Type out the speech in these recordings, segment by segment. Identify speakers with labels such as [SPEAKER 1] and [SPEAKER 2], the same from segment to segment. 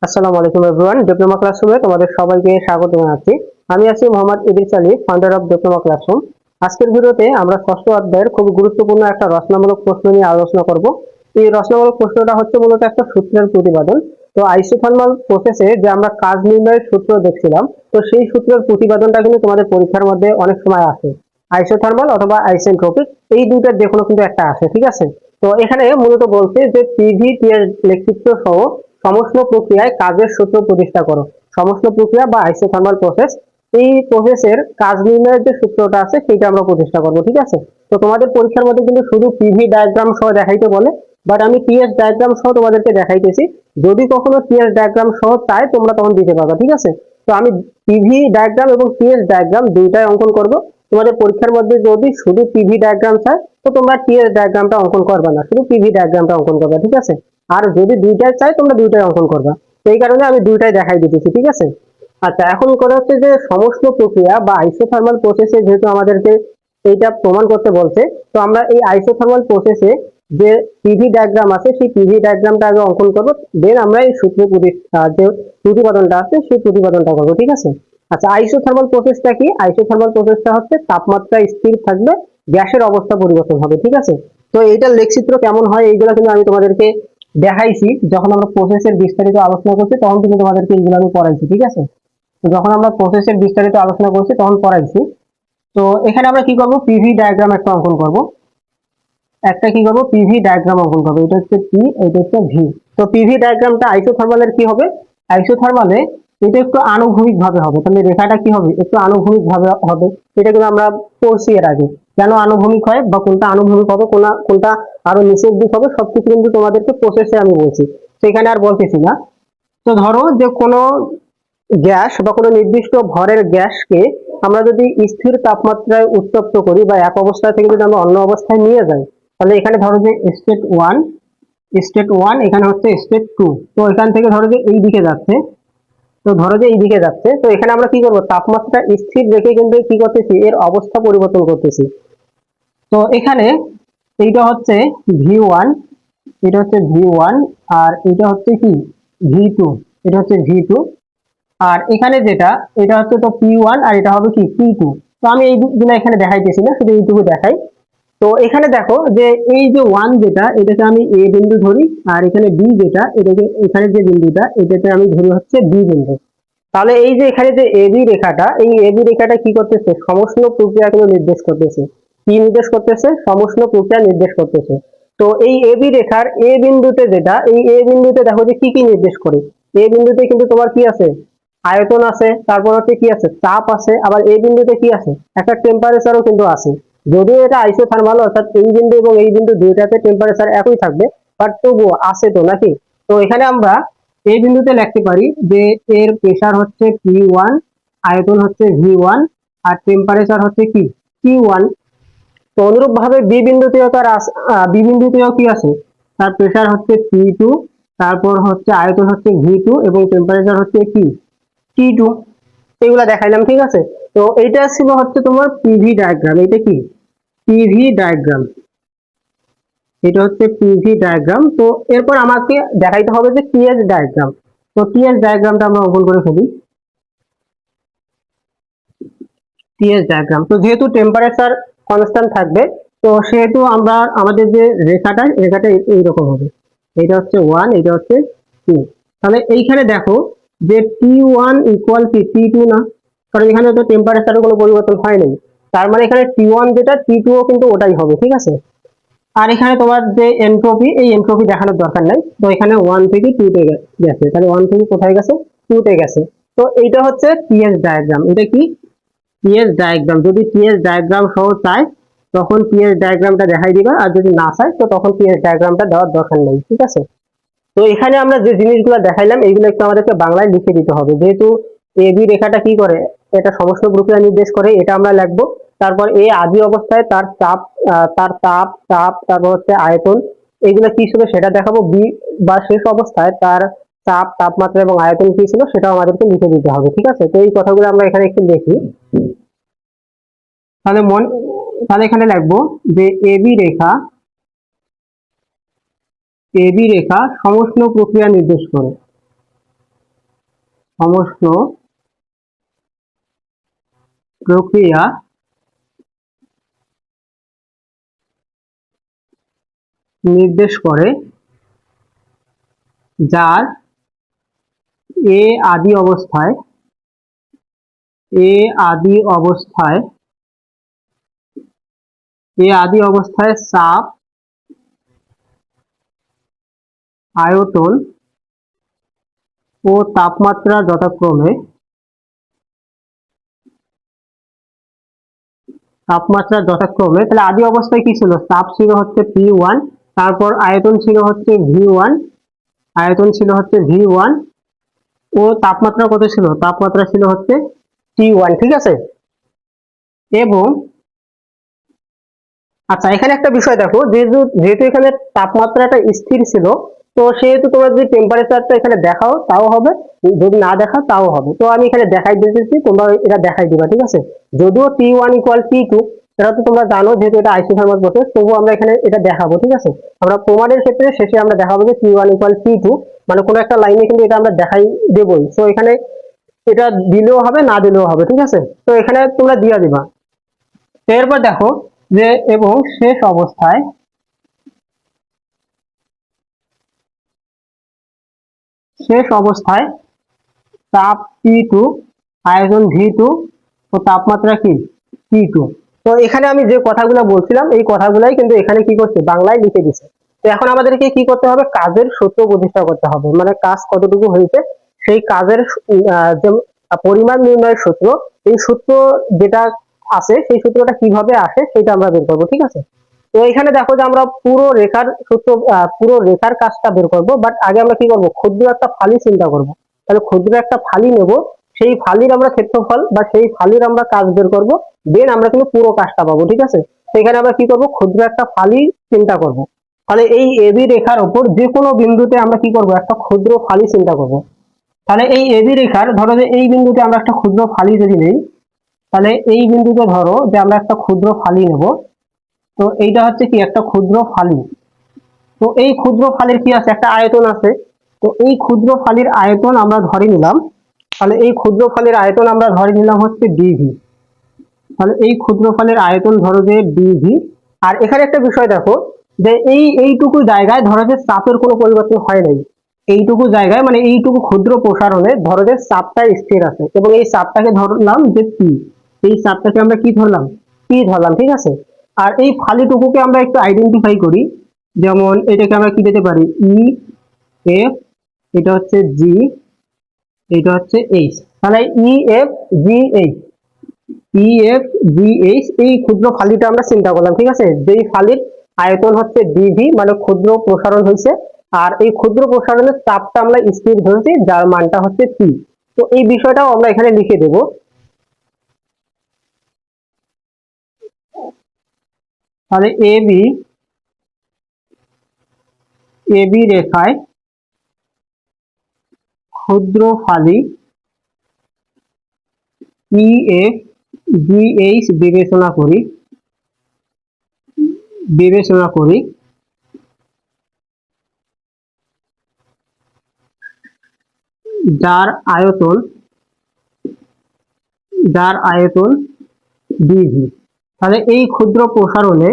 [SPEAKER 1] আসসালামু আলাইকুম everyone, diploma ক্লাসরুমে তোমাদের সবাইকে স্বাগত জানাচ্ছি। আমি আছি Mohammad Idris Ali, founder of diploma classroom. আজকের ভিডিওতে আমরা ষষ্ঠ অধ্যায়ের খুব গুরুত্বপূর্ণ একটা রচনামূলক প্রশ্ন নিয়ে আলোচনা করব। এই রচনামূলক প্রশ্নটা হচ্ছে মূলত একটা সূত্রের প্রতিপাদন। তো আইসোথার্মাল প্রসেসে যে আমরা কাজ নির্ণয়ের সূত্র দেখছিলাম, তো সেই সূত্রের প্রতিপাদনটা কিন্তু তোমাদের পরীক্ষার মধ্যে অনেক সময় আসে। আইসোথার্মাল অথবা আইসেন্ট্রপিক, এই দুইটার যে কোনো কিন্তু একটা আসে, ঠিক আছে? তো এখানে মূলত বলছে যে পিভি টি এর লেখচিত্র সহ সমস্ত প্রক্রিয়ায় কাজের সূত্র প্রতিষ্ঠা করো। সমস্ত প্রক্রিয়া বা আইসোথার্মাল প্রসেস, এই প্রসেসের কাজ নির্ণয়ের যে সূত্রটা আছে সেটা আমরা প্রতিষ্ঠা করবো, ঠিক আছে? তো তোমাদের পরীক্ষার মধ্যে কিন্তু শুধু পিভি ডায়াগ্রাম সহ দেখাইতে বলে, বাট আমি টিএস ডায়াগ্রাম সহ তোমাদেরকে দেখাইতেছি। যদি কখনো টিএস ডায়াগ্রাম সহ চাই তোমরা তখন দিতে পারবে, ঠিক আছে? তো আমি পিভি ডায়াগ্রাম এবং টিএস ডায়াগ্রাম দুইটাই অঙ্কন করব। তোমাদের পরীক্ষার মধ্যে যদি শুধু পিভি ডায়াগ্রাম চাই তো তোমরা টিএস ডায়াগ্রামটা অঙ্কন করবে না, শুধু পিভি ডায়াগ্রামটা অঙ্কন করবে, ঠিক আছে? আর যদি দুইটাই চাই তোমরা দুইটাই অঙ্কন করবা। সেই কারণে আমি দুইটাই দেখাই দিতেছি, ঠিক আছে? আচ্ছা, এখন কথা হচ্ছে যে সমস্ত প্রক্রিয়া বা আইসোথার্মাল প্রসেসে যেহেতু আমাদেরকে এইটা প্রমাণ করতে বলছে, তো আমরা এই আইসোথার্মাল প্রসেসে যে পিভি ডায়াগ্রাম আছে সেই পিভি ডায়াগ্রামটা আগে অঙ্কন করবো, দেন আমরা এই সূত্র যে প্রতিপাদনটা আছে সেই প্রতিপাদনটা করবো, ঠিক আছে? আচ্ছা, আইসোথার্মাল প্রসেসটা কি? আইসোথার্মাল প্রসেসটা হচ্ছে তাপমাত্রা স্থির থাকবে, গ্যাসের অবস্থা পরিবর্তন হবে, ঠিক আছে? তো এইটার লেখচিত্র কেমন হয় এইগুলো কিন্তু আমি তোমাদেরকে দেখাইছি। যখন আমরা প্রসেসের বিস্তারিত আলোচনা করছি তখন কিন্তু তোমাদেরকে এইগুলো আমি পড়াইছি, ঠিক আছে? তো যখন আমরা প্রসেসের বিস্তারিত আলোচনা করছি তখন পড়াইছি। তো এখানে আমরা কি করব, পিভি ডায়াগ্রাম একটা অঙ্কন করব। একটা কি করব, পিভি ডায়াগ্রাম অঙ্কন করব। এটা হচ্ছে পি, এটা হচ্ছে ভি। তো পিভি ডায়াগ্রামটা আইসোথার্মালের কি হবে? আইসোথার্মালে এটা একটু আনুভূমিক ভাবে হবে, তাহলে রেখাটা কি হবে, একটু আনুভূমিক ভাবে হবে। এটা কিন্তু আমরা পড়ছি এর আগে, কেন আনুভূমিক হয় বা কোনটা আনুভূমিক হবে, কোনটা আরো নিচের দিক হবে, সবকিছু কিন্তু তোমাদেরকে প্রসেসে আমি বলছি, সেখানে আর বলতেছি না। তো ধরো যে কোনো গ্যাস বা কোনো নির্দিষ্ট ভরের গ্যাসকে আমরা যদি স্থির তাপমাত্রায় উত্তপ্ত করি বা এক অবস্থা থেকে যদি আমরা অন্য অবস্থায় নিয়ে যাই, তাহলে এখানে ধরো যে স্টেট ওয়ান, এখানে হচ্ছে স্টেট টু। তো এখান থেকে ধরো যে এই দিকে যাচ্ছে, তো ধরো যে এই দিকে যাচ্ছে, তো এখানে আমরা কি করবো, তাপমাত্রা স্থির রেখে কিন্তু কি করতেছি, এর অবস্থা পরিবর্তন করতেছি। তো এখানে এইটা হচ্ছে ভি 1, এটা হচ্ছে ভি 1, আর এটা হচ্ছে কি ভি 2, এটা হচ্ছে ভি 2। আর এখানে যেটা, এটা হচ্ছে তো পি 1 আর এটা হবে কি পি 2। তো আমি এইগুলো এখানে দেখাইতেছি না, শুধু এইটুকু দেখাই। তো এখানে দেখো যে এই যে ওয়ান যেটা, এটাকে আমি এ বিন্দু ধরি, আর এখানে বি যেটা, এটাকে এখানে যে বিন্দুটা এটাতে আমি ধরি হচ্ছে বি বিন্দু। তাহলে এই যে এখানে যে এবি রেখাটা, এই এবি রেখাটা কি করতেছে, সমষ্ণ প্রক্রিয়াগুলো নির্দেশ করতেছে। কি নির্দেশ করতেছে? সমষ্ণ প্রক্রিয়া নির্দেশ করতেছে। তো এই এবি রেখার এ বিন্দুতে যেটা, এই এ বিন্দুতে দেখো যে কি কি নির্দেশ করে। এ বিন্দুতে কিন্তু তোমার কি আছে, আয়তন আছে, তারপর হচ্ছে কি আছে, চাপ আছে, আবার এই বিন্দুতে কি আছে, একটা টেম্পারেচারও কিন্তু আছে। যদিও এটা আইসোথার্মাল, অর্থাৎ এই বিন্দু এবং এই বিন্দু দুইটাতে টেম্পারেচার একই থাকবে, বাট তবুও আছে তো নাকি? তো এখানে আমরা এই বিন্দুতে লিখতে পারি যে এর প্রেসার হচ্ছে পি 1, আয়তন হচ্ছে ভি 1, আর টেম্পারেচার হচ্ছে কি টি 1। তো অনুরূপ ভাবে বি বিন্দুতেও কি আছে, তার প্রেসার হচ্ছে পি 2, তারপর হচ্ছে আয়তন হচ্ছে ভি 2 এবং টেম্পারেচার হচ্ছে কি টি 2। এগুলা দেখাইলাম, ঠিক আছে? তো এইটা ছিল হচ্ছে তোমার পিভি ডায়াগ্রাম। এটা কি পিভি ডায়াগ্রাম, এটা হচ্ছে পিভি ডায়াগ্রাম। তো এরপর আমাকে দেখাইতে হবে যে টিএস ডায়াগ্রাম। তো টিএস ডায়াগ্রামটা আমরা অঙ্কন করে ফেলি। টিএস ডায়াগ্রাম, তো যেহেতু টেম্পারেচার কনস্ট্যান্ট থাকবে, তো সেহেতু আমরা আমাদের যে রেখাটা এইরকম হবে। এটা হচ্ছে 1, এটা হচ্ছে 2। তাহলে এইখানে দেখো যে T1 ইকুয়াল কি T2 না, কারণ এখানে তো টেম্পারেচারের কোনো পরিবর্তন হয় নাই। তার মানে এখানে T1 যেটা, T2 ও কিন্তু ওটাই হবে, ঠিক আছে? আর এখানে তোমার যে এনট্রপি, এই এনট্রপি দেখানোর দরকার নাই। তো এখানে 1 থেকে 2 তে গেছে, তাহলে 1 থেকে কোথায় গেছে, 2 তে গেছে। তো এইটা হচ্ছে টিএস ডায়াগ্রাম। এটা কি টিএস ডায়াগ্রাম। যদি টিএস ডায়াগ্রাম সহ চাই তখন টিএস ডায়াগ্রামটা দেখাই দিবা, আর যদি না চাই তো তখন টিএস ডায়াগ্রামটা দেওয়ার দরকার নেই, ঠিক আছে? তো এখানে আমরা যে জিনিসগুলো দেখাইলাম এইগুলো একটু আমাদেরকে বাংলায় লিখে দিতে হবে, যেহেতু এবি রেখাটা কি করে, এটা সমস্ত প্রক্রিয়া নির্দেশ করে, এটা আমরা লিখবো। তারপর এ আদি অবস্থায় তার চাপ, তারপর হচ্ছে আয়তন, এগুলো কি ছিল সেটা দেখাবো। বি বা শেষ অবস্থায় তার চাপ, তাপমাত্রা এবং আয়তন কি ছিল সেটাও আমাদেরকে লিখে দিতে হবে, ঠিক আছে? তো এই কথাগুলো আমরা এখানে একটু দেখি। তাহলে তাহলে এখানে লিখবো যে এবি রেখা সমষ্ণ প্রক্রিয়া নির্দেশ করে। সমস্ত প্রক্রিয়া নির্দেশ করে, যার এ আদি অবস্থায় এ আদি অবস্থায় এ আদি অবস্থায় চাপ, আয়তন ও তাপমাত্রা যথাক্রমে তাহলে আদি অবস্থায় কি ছিল? চাপ ছিল হচ্ছে P1, তারপর আয়তন ছিল হচ্ছে V1, ও তাপমাত্রা কত ছিল? তাপমাত্রা ছিল হচ্ছে T1, ঠিক আছে। এবং আচ্ছা, এখানে একটা বিষয় দেখো, যেহেতু যেহেতু এখানে তাপমাত্রাটা স্থির ছিল, তো সেহেতু তোমরা যদি টেম্পারেচারটা এখানে দেখাও তাও হবে, যদি না দেখাও তাও হবে। তো আমি এখানে দেখাই দিতেছি, তোমরা এটা দেখাই দিবা, ঠিক আছে। যদিও T1 ইকুয়াল T2, এটা তো তোমরা জানো, যেহেতু এটা আইসোথার্মাল প্রসেস, তবুও আমরা এখানে এটা দেখাবো, ঠিক আছে। আমরা প্রমাণের ক্ষেত্রে শেষে আমরা দেখাবো যে T1 ইকুয়াল T2, মানে কোনো একটা লাইনে কিন্তু এটা আমরা দেখাই দেবই। তো এখানে এটা দিলেও হবে, না দিলেও হবে, ঠিক আছে। তো এখানে তোমরা দিয়ে দিবা। এরপর দেখো যে এবং শেষ অবস্থায় তাপ T2, আয়তন V2 ও তাপমাত্রা কি T2। তো এখানে আমি যে কথাগুলো বলছিলাম এই কথাগুলাই কিন্তু এখানে কি করছে, বাংলায় লিখে দিছে। তো এখন আমাদেরকে কি করতে হবে? কাজের সূত্র প্রতিষ্ঠা করতে হবে, মানে কাজ কতটুকু হয়েছে সেই কাজের যে পরিমাণ নির্ণয়ের সূত্র, এই সূত্র যেটা আছে সেই সূত্রটা কিভাবে আসে সেটা আমরা বের করবো, ঠিক আছে। তো এখানে দেখো যে আমরা পুরো রেখার সূত্র, পুরো রেখার কাজটা বের করব, বাট আগে আমরা কি করব? ক্ষুদ্র একটা ফালি চিন্তা করব। তাহলে ক্ষুদ্র একটা ফালি নেব, সেই ফালির আমরা ক্ষেত্রফল বা সেই ফালির আমরা কাজ বের করব, দেন আমরা কিন্তু পুরো কাজটা পাবো, ঠিক আছে। সেখানে আমরা কি করব? ক্ষুদ্র একটা ফালি চিন্তা করব। তাহলে এই এবি রেখার উপর যে কোনো বিন্দুতে আমরা কি করব? একটা ক্ষুদ্র ফালি চিন্তা করব। তাহলে এই এবি রেখার ধরো যে এই বিন্দুতে আমরা একটা ক্ষুদ্র ফালি যদি নেই, তাহলে এই বিন্দুতে ধরো যে আমরা একটা ক্ষুদ্র ফালি নেব। তো এইটা হচ্ছে কি একটা ক্ষুদ্র ফালি। তো এই ক্ষুদ্র ফালির কি আছে? একটা আয়তন আছে। তো এই ক্ষুদ্র ফালির আয়তন আমরা ধরে নিলাম, তাহলে এই ক্ষুদ্র ফালির আয়তন আমরা ধরে নিলাম হচ্ছে ডিভি। তাহলে এই ক্ষুদ্র ফালির আয়তন ধরো যে ডিভি। আর এখানে একটা বিষয় দেখো, যে এইটুকু জায়গায় ধরো যে চাপের কোনো পরিবর্তন হয় নাই। এইটুকু জায়গায় মানে এইটুকু ক্ষুদ্র প্রসারণে ধরো যে চাপটা স্থির আছে, এবং এই চাপটাকে ধরলাম যে পি। এই চাপটাকে আমরা কি ধরলাম? পি ধরলাম, ঠিক আছে। আর এই ফালিটুকুকে আমরা একটু আইডেন্টিফাই করি, যেমন এটাকে আমরা কি দিতে পারি? ই এফ, এটা হচ্ছে জি, এটা হচ্ছে এইচ। তাহলে ই এফ জি এইচ, এই ক্ষুদ্র ফালিটা আমরা চিন্তা করলাম, ঠিক আছে। যেই ফালির আয়তন হচ্ছে ডিভি, মানে ক্ষুদ্র প্রসারণ হয়েছে, আর এই ক্ষুদ্র প্রসারণের চাপটা আমরা স্থির ধরেছি, যার মানটা হচ্ছে পি। তো এই বিষয়টাও আমরা এখানে লিখে দেব। তাহলে এবি রেখায় ক্ষুদ্র ফালি ই এফ জি এইচ বিবেচনা করি, যার আয়তন ডিভি। তাহলে এই ক্ষুদ্র প্রসারণে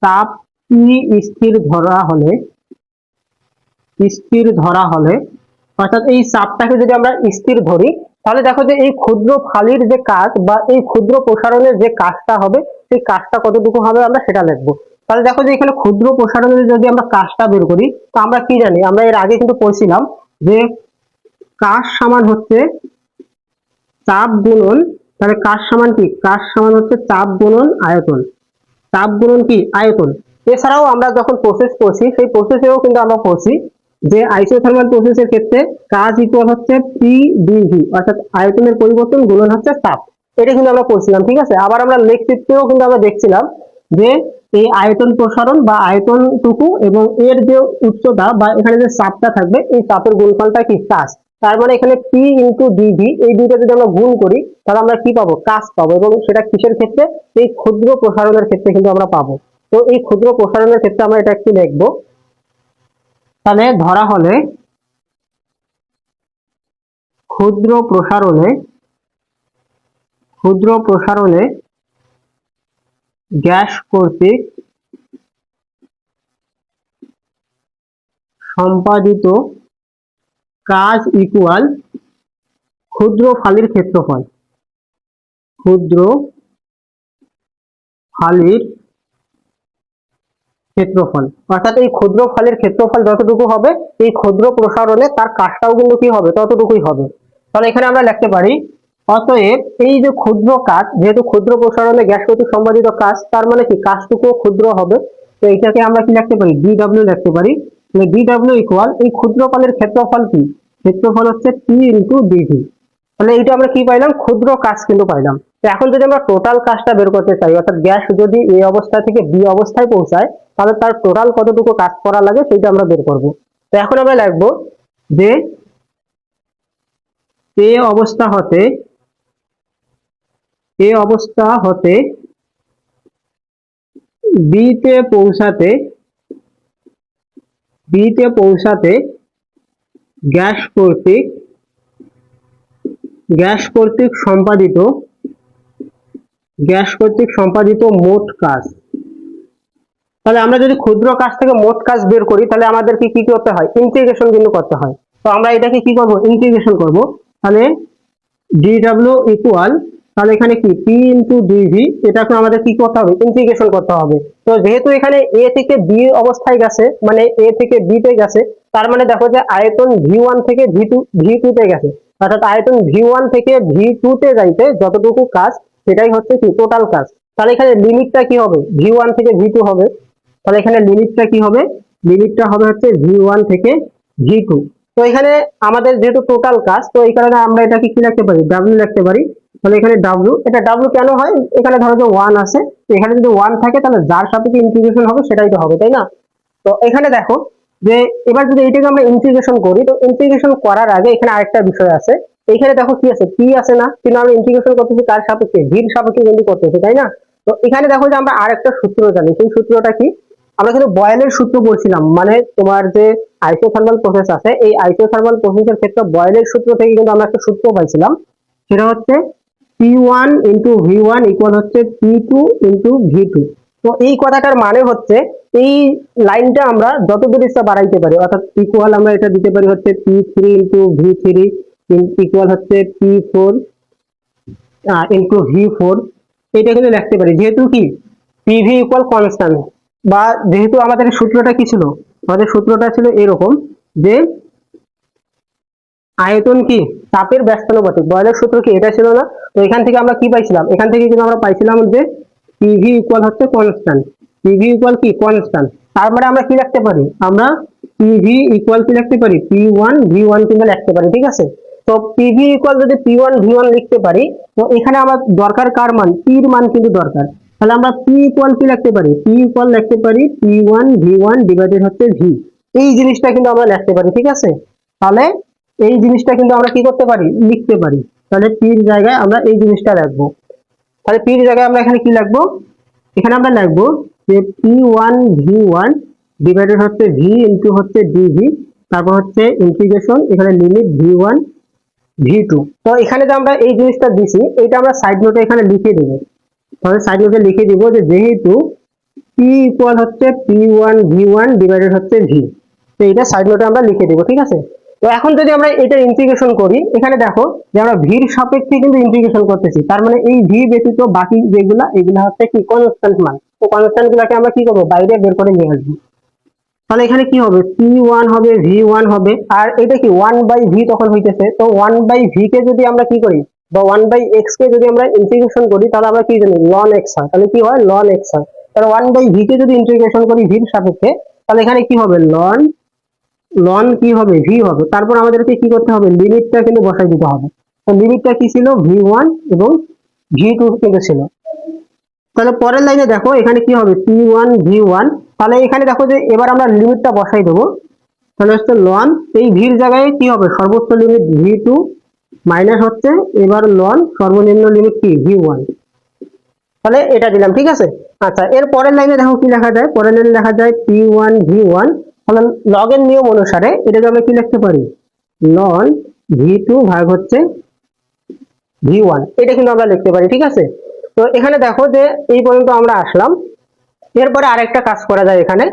[SPEAKER 1] চাপ ই স্থির ধরা হলে, অর্থাৎ এই চাপটাকে যদি আমরা স্থির ধরি, তাহলে দেখো যে এই ক্ষুদ্র ফালির যে কাজ বা এই ক্ষুদ্র প্রসারণের যে কাজটা হবে, সেই কাজটা কতটুকু হবে আমরা সেটা লিখবো। তাহলে দেখো যে এখানে ক্ষুদ্র প্রসারণের যদি আমরা কাজটা বের করি, তো আমরা কি জানি? আমরা এর আগে কিন্তু পড়ছিলাম যে কাজ সমান হচ্ছে চাপ গুণন, তাহলে কাজ সমান কি? কাজ সমান হচ্ছে চাপ গুণন আয়তন। চাপ গুণন কি? আয়তন। এছাড়াও আমরা যখন প্রসেস করছি, সেই প্রসেসেও কিন্তু আমরা পড়ছি যে আইসোথার্মাল প্রসেসের ক্ষেত্রে কাজ ইকুয়াল হচ্ছে পি ডিভি, অর্থাৎ আয়তনের পরিবর্তন গুণন হচ্ছে চাপ। এটা কিন্তু আমরা পড়ছিলাম, ঠিক আছে। আবার আমরা লেখ চিত্রেও কিন্তু আমরা দেখছিলাম যে এই আয়তন প্রসারণ বা আয়তনটুকু এবং এর যে উচ্চতা বা এখানে যে চাপটা থাকবে, এই চাপের গুণফলটা কি? চাষ। তার মানে এখানে পি ইন্টু ডিভি এই দুইটা যদি আমরা গুণ করি তাহলে আমরা কি পাবো, কাজ পাবো। এবং সেটা কিসের ক্ষেত্রে, এই ক্ষুদ্র প্রসারণের ক্ষেত্রে কিন্তু আমরা পাবো। তো এই ক্ষুদ্র প্রসারণের ক্ষেত্রে আমরা এটা একটু দেখবো। তাহলে ধরা হলে ক্ষুদ্র প্রসারণে গ্যাস কর্তৃক সম্পাদিত কাজ ইকুয়াল ক্ষুদ্র ফালির ক্ষেত্রফল। ক্ষুদ্র ফালির ক্ষেত্রফল অর্থাৎ এই ক্ষুদ্র ফালির ক্ষেত্রফল যতটুকু হবে এই ক্ষুদ্র প্রসারণে তার কাজটাও কিন্তু কি হবে, ততটুকুই হবে। তাহলে এখানে আমরা লিখতে পারি অতএব এই যে ক্ষুদ্র কাজ, যেহেতু ক্ষুদ্র প্রসারণে গ্যাস কর্তৃক সম্পাদিত কাজ, তার মানে কি কাজটুকু ক্ষুদ্র হবে। তো এইটাকে আমরা কি লিখতে পারি, ডিডব্লিউ লিখতে পারি। ডিডব্লিউ ইকুয়াল এই ক্ষুদ্র ফালির ক্ষেত্রফল কি, ক্ষেত্রফল হচ্ছে পি ইন্টু ডিভি। তাহলে এইটা আমরা কি পাইলাম, ক্ষুদ্র কাজ কিন্তু পাইলাম। তো এখন যদি আমরা টোটাল কাজটা বের করতে চাই, অর্থাৎ গ্যাস যদি এ অবস্থা থেকে বি অবস্থায় পৌঁছায় তাহলে তার টোটাল কতটুকু কাজ করা লাগে সেটা আমরা বের করব। তো এখন আমরা লিখবো যে এ অবস্থা হতে বিতে পৌঁছাতে গ্যাস কর্তৃক সম্পাদিত মোট কাজ। তাহলে আমরা যদি ক্ষুদ্র কাজ থেকে মোট কাজ বের করি তাহলে আমাদেরকে কি করতে হয়, ইন্টিগ্রেশন কিন্তু করতে হয়। তো আমরা এটাকে কি করব, ইন্টিগ্রেশন করব। তাহলে ডিডব্লিউ ইকুয়াল, তাহলে এখানে কি পি ইন্টু ডিভি, এটাকে আমাদের কি করতে হবে, ইন্টিগ্রেশন করতে হবে। তো যেহেতু এখানে এ থেকে বি অবস্থায় গেছে, মানে এ থেকে বি তে গেছে, তার মানে দেখো যে আয়তন ভি1 থেকে ভি টু তে গেছে। অর্থাৎ আয়তন ভি1 থেকে ভি2 তে যাইতে যতটুকু কাজ সেটাই হচ্ছে কি টোটাল কাজ। তাহলে এখানে লিমিটটা কি হবে, ভি1 থেকে ভি2 হবে। তাহলে এখানে লিমিটটা কি হবে, লিমিটটা হবে হচ্ছে ভি1 থেকে ভি2। তো এখানে আমাদের যেহেতু টোটাল কাজ, তো এই কারণে আমরা এটাকে কি লিখতে পারি, ডাব্লিউ লিখতে পারি। তাহলে এখানে ডাব্লিউ, এটা ডাব্লিউ কেন হয়, এখানে ধরো যে 1 আছে, তো এখানে যদি 1 থাকে তাহলে যার সাপেক্ষে ইন্টিগ্রেশন হবে সেটাই তো হবে, তাই না? তো এখানে দেখো যে এবার যদি এটাকে আমরা ইন্টিগ্রেশন করি, তো ইন্টিগ্রেশন করার আগে এখানে আরেকটা বিষয় আছে। এখানে দেখো কি আছে, পি আছে না, কিন্তু আমরা ইন্টিগ্রেশন করতেছি কার সাপেক্ষে, ভির সাপেক্ষে কিন্তু করতেছি, তাই না? তো এখানে দেখো যে আমরা আরেকটা সূত্র জানি, সেই সূত্রটা কি, আমরা কিন্তু বয়েলের সূত্র বলছিলাম, মানে তোমার যে আইসোথার্মাল প্রসেস আছে এই আইসোথার্মাল প্রসেসের ক্ষেত্রে বয়েলের সূত্র থেকে কিন্তু আমরা একটা সূত্র পাইছিলাম, সেটা হচ্ছে P1 ইন্টু ভি1 ইকুয়াল হচ্ছে P2 ইন্টু ভি2। তো এই কথাটার মানে হচ্ছে এই লাইনটা আমরা যত দূর ইচ্ছা বাড়াইতে পারি, অর্থাৎ ইকুয়াল আমরা এটা দিতে পারি হচ্ছে P3 ইন্টু ভি3 ইকুয়াল হচ্ছে P4 ইন্টু ভি4, এটা কিন্তু লিখতে পারি। যেহেতু কি পিভি ইকুয়াল কনস্ট্যান্ট, বা যেহেতু আমাদের সূত্রটা কি ছিল, আমাদের সূত্রটা ছিল এরকম যে আয়তন কি চাপের ব্যস্তানুপাতিক, বয়লের সূত্র কি এটা ছিল না? তো এখান থেকে আমরা কি পাইছিলাম, এখান থেকে কিন্তু আমরা পাইছিলাম যে পিভি ইকুয়াল হচ্ছে কনস্ট্যান্ট, পিভি ইকুয়াল কি কনস্ট্যান্ট। তারপরে আমরা কি লিখতে পারি, আমরা পিভি ইকুয়াল কি লিখতে পারি, পি1 ভি1 কিন্তু লিখতে পারি, ঠিক আছে? তো পিভি ইকুয়াল যদি পি1 ভি1 লিখতে পারি, তো এখানে আমার দরকার কার মান, পির মান কিন্তু দরকার। তাহলে আমরা পি ইকুয়াল কি লিখতে পারি, পি ইকুয়াল লিখতে পারি পি1 ভি1 ডিভাইডেড হচ্ছে ভি। এই জিনিসটা কিন্তু আমরা লিখতে পারি, ঠিক আছে? তাহলে এই জিনিসটা কিন্তু আমরা কি করতে পারি, লিখতে পারি। তাহলে পির জায়গায় আমরা এই জিনিসটা রাখবো। তাহলে পির জায়গায় আমরা এখানে কি লিখবো, এখানে আমরা লিখবো যে পি1 ভি1 ডিভাইডেড হচ্ছে ভি ইন্টু হচ্ছে ডিভি, তারপর হচ্ছে ইন্টিগ্রেশন, এখানে লিমিট ভি1 ভি2। তো এখানে যে আমরা এই জিনিসটা দিছি এটা আমরা সাইড নোটে এখানে লিখে দেবো। তাহলে সাইড নোটে লিখে দিব যে যেহেতু পি ইকুয়াল হচ্ছে পি1 ভি1 ডিভাইডেড হচ্ছে ভি, তো এটা সাইড নোটে আমরা লিখে দেবো, ঠিক আছে? তো এখন যদি আমরা এটা ইন্টিগ্রেশন করি, এখানে দেখো যে আমরা ভির সাপেক্ষে কিন্তু ইন্টিগ্রেশন করতেছি, তার মানে এই ভি ব্যতীত বাকি যেগুলা এগুলা হচ্ছে কি কনস্ট্যান্ট মান। তো কনস্ট্যান্ট গুলাকে আমরা কি করবো, বাইরে বের করে নিয়ে আসবো। তাহলে এখানে কি হবে, পি1 হবে ভি1 হবে, আর এটা কি 1/v তখন হইতেছে। তো 1/v কে যদি আমরা কি করি, বা 1/x কে যদি আমরা ইন্টিগ্রেশন করি তাহলে আমরা কি জানি ln x হয়, তাহলে কি হয় ln x হয়। তাহলে 1/v কে যদি ইন্টিগ্রেশন করি ভির সাপেক্ষে তাহলে এখানে কি হবে লন কি হবে, ভি হবে। তারপর আমাদেরকে কি করতে হবে, লিমিটটা কিন্তু বসাই দিতে হবে। তো লিমিটটা কি ছিল, ভি1 এবং ভি2 কিন্তু ছিল। তাহলে পরের লাইনে দেখো এখানে কি হবে, পি1 ভি1। তাহলে এখানে দেখো যে এবার আমরা লিমিটটা বসাই দেবো। তাহলে হচ্ছে লন এই ভির জায়গায় কি হবে, সর্বোচ্চ লিমিট ভি2 মাইনাস হচ্ছে এবার লন সর্বনিম্ন লিমিট কি ভি1। তাহলে এটা দিলাম, ঠিক আছে। আচ্ছা, এর পরের লাইনে দেখো কি লেখা যায়, পরের লাইনে লেখা যায় p1 v1। তাহলে লগের নিয়ম অনুসারে এটাকে আমরা কি লিখতে পারি, লন ভি2 ভাগ হচ্ছে ভি1, এটা কিন্তু আমরা লিখতে পারি, ঠিক আছে। তো এখানে দেখো যে এই পর্যন্ত আমরা আসলাম। এরপরে আরেকটা কাজ করা যায় এখানে,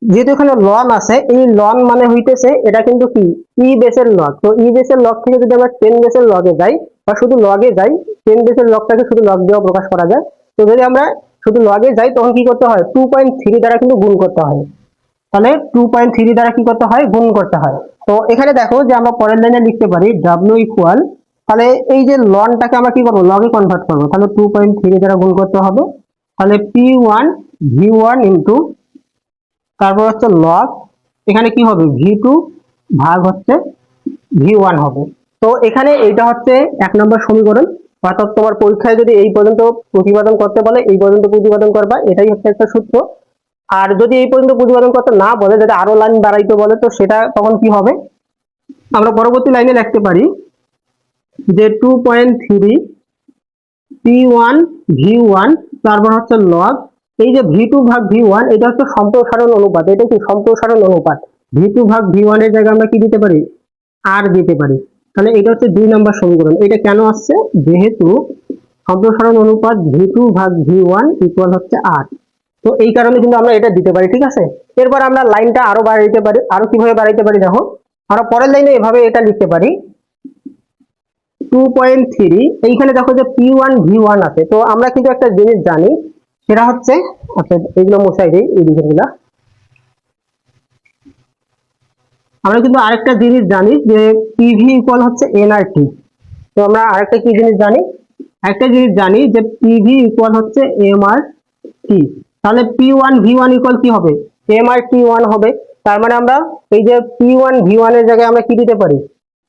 [SPEAKER 1] যেহেতু এখানে লন আছে, এই লন মানে হইতেছে এটা কিন্তু কি ই বেসের লগ। তো ই বেসের লগ থেকে যদি আমরা 10 বেসের লগে যাই বা শুধু লগে যাই, 10 বেসের লগটাকে শুধু লগ দিয়েও প্রকাশ করা যায়। তো যদি আমরা শুধু লগে যাই তখন কি করতে হয়, 2.3 দ্বারা কিন্তু গুণ করতে হয়। তাহলে 2.3 দ্বারা কি করতে হয়, গুণ করতে হয়। তো এখানে দেখো যে আমরা পরের লাইনে লিখতে পারি ডাব্লিউ ইকুয়াল, তাহলে এই যে লনটাকে আমরা কি করবো, লগে কনভার্ট করবো। তাহলে 2.3 দ্বারা গুণ করতে হবে। তাহলে p1 v1 ইন্টু তারপর হচ্ছে লগ, এখানে কি হবে ভি2 ভাগ হচ্ছে ভি1 হবে। তো এখানে এইটা হচ্ছে 1 নম্বর সমীকরণ। অর্থাৎ তোমার পরীক্ষায় যদি এই পর্যন্ত প্রতিপাদন করতে বলে এই পর্যন্ত প্রতিপাদন করবা, এটাই হচ্ছে একটা সূত্র। আর যদি এই পর্যন্ত প্রতিপাদন করতে না বলে, যদি আরো লাইন বাড়াইতে বলে, তো সেটা তখন কি হবে, আমরা পরবর্তী লাইনে লিখতে পারি যে 2.3 p1 v1 তারপর হচ্ছে লগ, এই যে ভি2 ভাগ ভি1 এটা হচ্ছে সম্প্রসারণ অনুপাত। এটা কি সম্প্রসারণ অনুপাত, ভি2 ভাগ ভি1 এর জায়গায় আমরা কি দিতে পারি, আর দিতে পারি। তাহলে এটা হচ্ছে 2 নম্বর সমীকরণ। এটা কেন আসছে, যেহেতু সম্প্রসারণ অনুপাত ভি2 ভাগ ভি1 ইকুয়াল হচ্ছে আর, তো এই কারণে কিন্তু আমরা এটা দিতে পারি, ঠিক আছে। এরপর আমরা লাইনটা আরো বাড়াইতে পারি। আরো কিভাবে বাড়াইতে পারি দেখো, আমরা পরের লাইনে এভাবে এটা লিখতে পারি 2.3, এইখানে দেখো যে p1 v1 আছে। তো আমরা কিন্তু একটা জিনিস জানি, সেটা হচ্ছে, আচ্ছা এগুলো মুছাই দিই এই দিকের, আমরা কিন্তু আরেকটা জিনিস জানি যে পিভি ইকুয়াল হচ্ছে এনআরটি। তো আমরা আরেকটা কি জিনিস জানি, একটা জিনিস জানি যে পিভি ইকুয়াল হচ্ছে এমআরটি। তাহলে p1 v1 ইকুয়াল কি হবে, এমআরটি1 হবে। তার মানে আমরা এই যে p1 v1 এর জায়গায় আমরা কি দিতে পারি,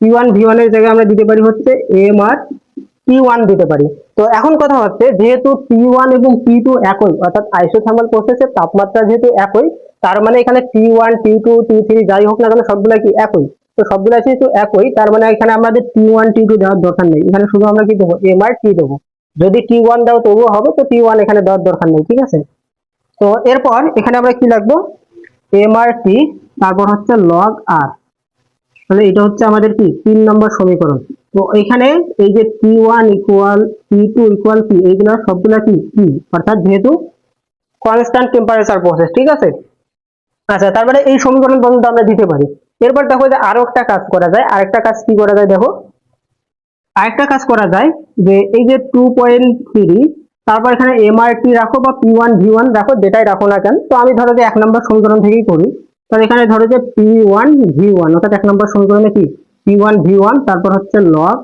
[SPEAKER 1] p1 v1 এর জায়গায় আমরা দিতে পারি হচ্ছে এমআরটি1 দিতে পারি। তো এখন কথা হচ্ছে, যেহেতু p1 এবং p2 একই, অর্থাৎ আইসোথার্মাল প্রসেসের তাপমাত্রা যেহেতু একই, তার মানে এখানে T1 T2 T3 যাই হোক না কেন সবগুলা কি একই। তো সবগুলা যেহেতু একই, তার মানে এখানে আমাদের T1 T2 দেওয়ার দরকার নেই, এখানে শুধু আমরা কি দেবো, MRT দেবো। যদি T1 দাও তবুও হবে, তো T1 এখানে দেওয়ার দরকার নেই, ঠিক আছে। তো এরপর এখানে আমরা কি লিখবো, MRT তারপর হচ্ছে লগ আর। তাহলে এটা হচ্ছে আমাদের কি 3 নম্বর সমীকরণ। তো এখানে এই যে T1 ইকুয়াল T2 ইকুয়াল কি, এইগুলা সবগুলা কি কি, অর্থাৎ যেহেতু কনস্ট্যান্ট টেম্পারেচার প্রসেস, ঠিক আছে। আচ্ছা, তারপরে এই সমীকরণ পর্যন্ত আমরা দিতে পারি। এরপর দেখো যে আরো একটা কাজ করা যায়, আরেকটা কাজ কি করা যায় দেখো, আরেকটা কাজ করা যায় যে এই যে 2.3 তারপর এখানে এমআরটি রাখো বা p1 v1 রাখো, যেটাই রাখো না কেন। তো আমি ধরো যে 1 নম্বর সমীকরণ থেকেই করি। তাহলে এখানে ধরো যে p1 v1, অর্থাৎ 1 নম্বর সমীকরণে কি p1 v1 তারপর হচ্ছে লগ,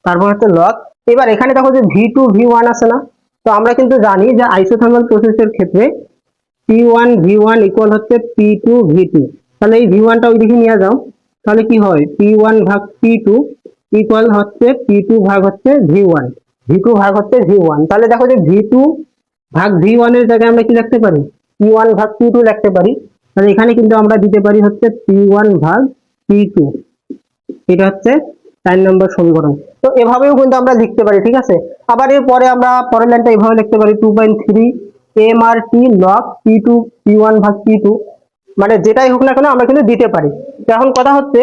[SPEAKER 1] তারপর হচ্ছে লগ। এবার এখানে দেখো যে v2 v1 আছে না। তো আমরা কিন্তু জানি যে আইসোথার্মাল প্রসেসের ক্ষেত্রে p1 v1 ইকুয়াল হচ্ছে p2 v2। তাহলে এই v1টা ওই দিকে নিয়ে যাও, তাহলে কি হয় p1 ভাগ p2 ইকুয়াল হচ্ছে p2 ভাগ হচ্ছে v1, v2 ভাগ হচ্ছে v1। তাহলে দেখো যে v2 ভাগ v1 এর জায়গায় আমরা কি লিখতে পারি, p1 ভাগ p2 লিখতে পারি। তাহলে এখানে কিন্তু আমরা দিতে পারি হচ্ছে p1 ভাগ p2, এটা হচ্ছে 4 নম্বর সমীকরণ। তো এভাবেও কিন্তু আমরা লিখতে পারি, ঠিক আছে। আবার এর পরে আমরা পরের লাইনটা এভাবে লিখতে পারি 2.3 এমআরটি লগ p2 p1 ভাগ p2, মানে যেটাই হোক না কেন আমরা কিন্তু দিতে পারি। তো এখন কথা হচ্ছে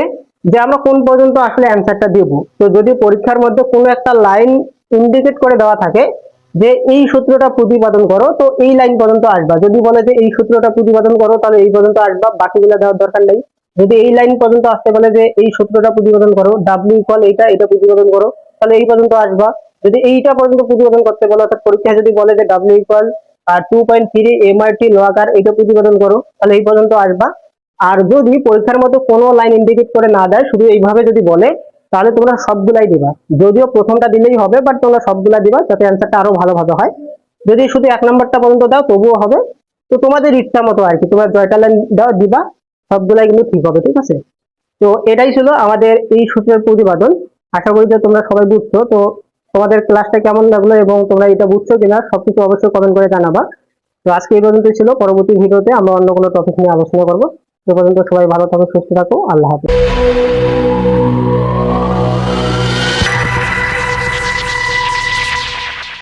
[SPEAKER 1] যে আমরা কোন পর্যন্ত আসলে অ্যান্সারটা দেব। তো যদি পরীক্ষার মধ্যে কোনো একটা লাইন ইন্ডিকেট করে দেওয়া থাকে যে এই সূত্রটা প্রতিপাদন করো, তো এই লাইন পর্যন্ত আসবা। যদি বলে যে এই সূত্রটা প্রতিপাদন করো, তাহলে এই পর্যন্ত আসবা, বাকিগুলো দেওয়ার দরকার নেই। যদি এই লাইন পর্যন্ত আসতে বলে যে এই সূত্রটা প্রতিপাদন করো, ডাব্লিউ ইকুয়াল এটা এটা প্রতিপাদন করো, তাহলে এই পর্যন্ত আসবা। যদি এইটা পর্যন্ত প্রতিপাদন করতে বলে, অর্থাৎ পরীক্ষায় যদি বলে যে ডাব্লিউ ইকুয়াল 2.3 এমআরটি লগ আর এটা প্রতিপাদন করো, তাহলে এই পর্যন্ত আসবা। আর যদি পরীক্ষার মধ্যে কোনো লাইন ইন্ডিকেট করে না দেয়, শুধু এইভাবে যদি বলে, তাহলে তোমরা সবগুলাই দিবা। যদিও প্রথমটা দিলেই হবে, বাট তোমরা সবগুলা দিবা যাতে অ্যান্সারটা আরো ভালোভাবে হয়। যদি শুধু 1 নম্বরটা পর্যন্ত দাও তবুও হবে। তো তোমাদের ইচ্ছা মতো আর কি, তোমরা জয়টা লাইন দাও দিবা, সবগুলাই কিন্তু ঠিক হবে, ঠিক আছে। তো এটাই ছিল আমাদের এই সূত্রের প্রতিপাদন। আশা করি যে তোমরা সবাই বুঝছো। তো তোমাদের ক্লাসটা কেমন লাগলো এবং তোমরা এটা বুঝছো কিনা সবকিছু অবশ্যই কমেন্ট করে জানাবা। তো আজকে এই পর্যন্ত ছিল, পরবর্তী ভিডিওতে আমরা অন্য কোনো টপিক নিয়ে আলোচনা করবো। সে পর্যন্ত সবাই ভালো থাকো, সুস্থ থাকো। আল্লাহ হাফেজ।